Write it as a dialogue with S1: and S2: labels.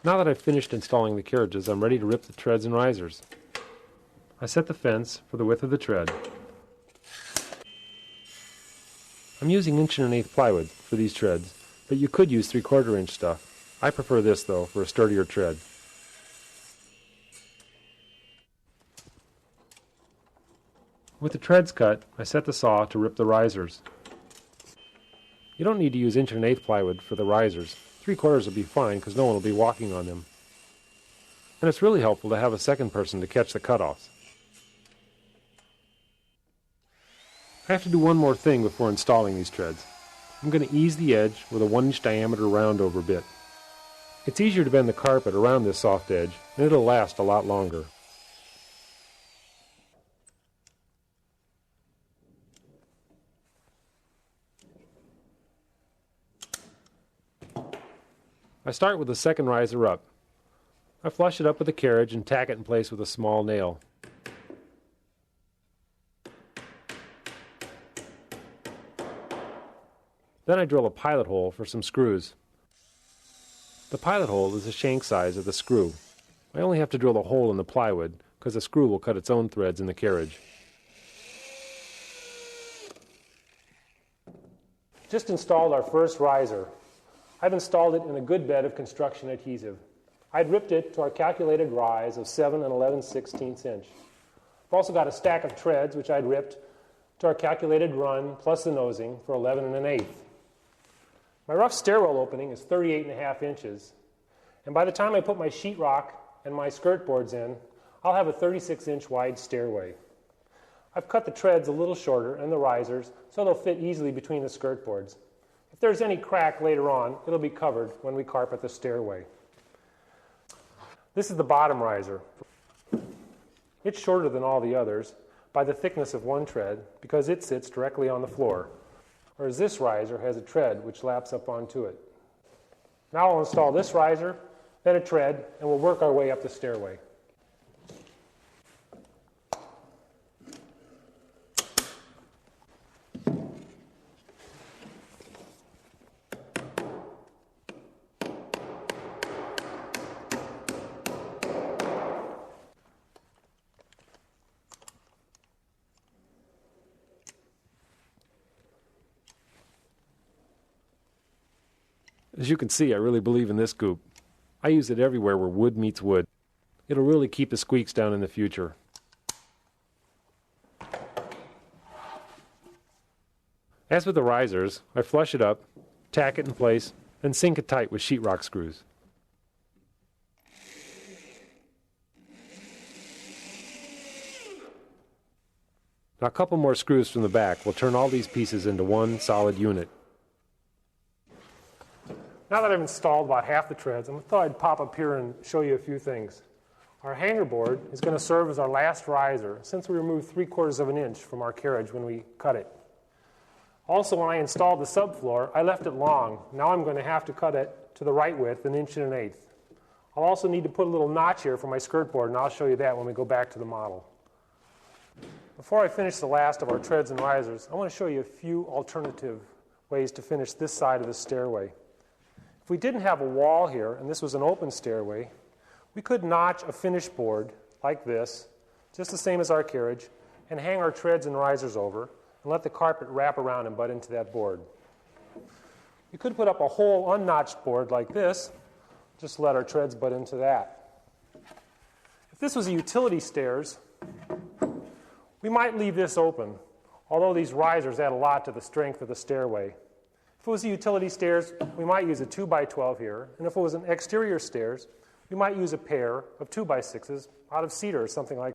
S1: Now that I've finished installing the carriages, I'm ready to rip the treads and risers. I set the fence for the width of the tread. I'm using 1 1/8" plywood for these treads, but you could use 3/4 inch stuff. I prefer this though for a sturdier tread. With the treads cut, I set the saw to rip the risers. You don't need to use 1 1/8" plywood for the risers. 3/4 will be fine because no one will be walking on them. And it's really helpful to have a second person to catch the cutoffs. I have to do one more thing before installing these treads. I'm going to ease the edge with a 1-inch diameter round over bit. It's easier to bend the carpet around this soft edge, and it'll last a lot longer. I start with the second riser up. I flush it up with the carriage and tack it in place with a small nail. Then I drill a pilot hole for some screws. The pilot hole is the shank size of the screw. I only have to drill a hole in the plywood because the screw will cut its own threads in the carriage. Just installed our first riser. I've installed it in a good bed of construction adhesive. I'd ripped it to our calculated rise of 7 11/16 inch. I've also got a stack of treads which I'd ripped to our calculated run plus the nosing for 11 1/8. My rough stairwell opening is 38.5 inches, and by the time I put my sheetrock and my skirt boards in, I'll have a 36-inch wide stairway. I've cut the treads a little shorter and the risers so they'll fit easily between the skirt boards. If there's any crack later on, it'll be covered when we carpet the stairway. This is the bottom riser. It's shorter than all the others by the thickness of one tread because it sits directly on the floor, whereas this riser has a tread which laps up onto it. Now I'll install this riser, then a tread, and we'll work our way up the stairway. As you can see, I really believe in this goop. I use it everywhere where wood meets wood. It'll really keep the squeaks down in the future. As with the risers, I flush it up, tack it in place, and sink it tight with sheetrock screws. Now a couple more screws from the back will turn all these pieces into one solid unit. Now that I've installed about half the treads, I thought I'd pop up here and show you a few things. Our hanger board is going to serve as our last riser since we removed 3/4 inch from our carriage when we cut it. Also, when I installed the subfloor, I left it long. Now I'm going to have to cut it to the right width, 1 1/8 inch. I'll also need to put a little notch here for my skirt board, and I'll show you that when we go back to the model. Before I finish the last of our treads and risers, I want to show you a few alternative ways to finish this side of the stairway. If we didn't have a wall here and this was an open stairway, we could notch a finish board like this, just the same as our carriage, and hang our treads and risers over and let the carpet wrap around and butt into that board. We could put up a whole unnotched board like this, just let our treads butt into that. If this was a utility stairs, we might leave this open, although these risers add a lot to the strength of the stairway. If it was a utility stairs, we might use a 2x12 here, and if it was an exterior stairs, we might use a pair of 2x6s out of cedar or something like that.